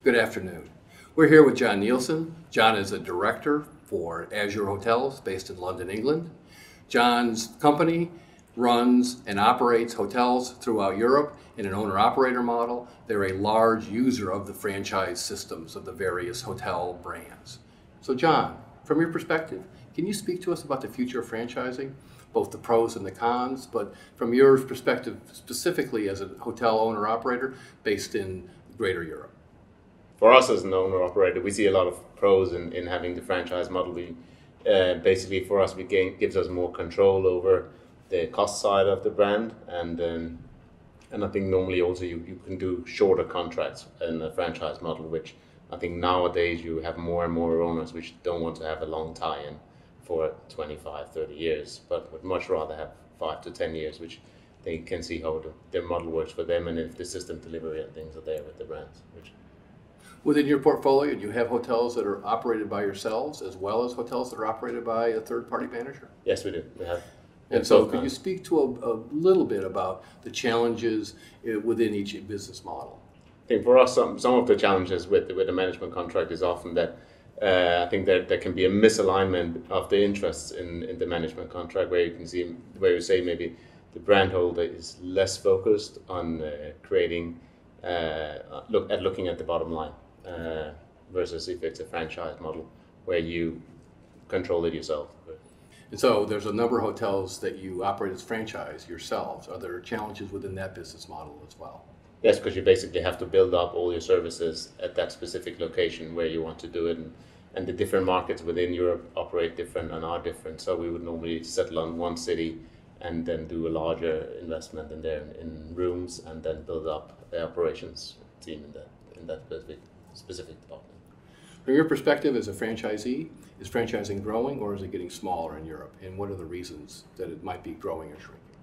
Good afternoon. We're here with John Nielsen. John is a director for Azure Hotels based in London, England. John's company runs and operates hotels throughout Europe in an owner-operator model. They're a large user of the franchise systems of the various hotel brands. So John, from your perspective, can you speak to us about the future of franchising, both the pros and the cons, but from your perspective specifically as a hotel owner-operator based in Greater Europe? For us as an owner-operator, we see a lot of pros in having the franchise model. Basically, for us, gives us more control over the cost side of the brand, and I think normally also you can do shorter contracts in the franchise model, which I think nowadays you have more and more owners which don't want to have a long tie-in for 25, 30 years, but would much rather have 5 to 10 years, which they can see how their model works for them, and if the system delivery and things are there with the brands. Within your portfolio, do you have hotels that are operated by yourselves as well as hotels that are operated by a third-party manager? Yes, we do. We have. And so could you speak to a little bit about the challenges within each business model? I think for us, some of the challenges with the management contract is often that I think there can be a misalignment of the interests in the management contract, where you say maybe the brand holder is less focused on looking at the bottom line. Versus if it's a franchise model where you control it yourself. And so there's a number of hotels that you operate as franchise yourselves. Are there challenges within that business model as well? Yes, because you basically have to build up all your services at that specific location where you want to do it, and the different markets within Europe operate different and are different. So we would normally settle on one city and then do a larger investment in rooms, and then build up the operations team in that specific department. From your perspective as a franchisee, is franchising growing or is it getting smaller in Europe? And what are the reasons that it might be growing or shrinking?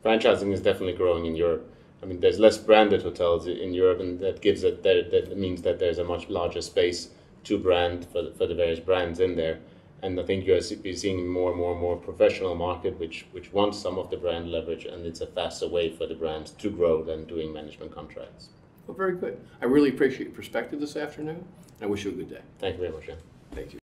Franchising is definitely growing in Europe. I mean, there's less branded hotels in Europe, and that means that there's a much larger space to brand for the various brands in there. And I think you're seeing more and more professional market which wants some of the brand leverage, and it's a faster way for the brands to grow than doing management contracts. Well, very good. I really appreciate your perspective this afternoon. I wish you a good day. Thank you very much, Jan. Thank you.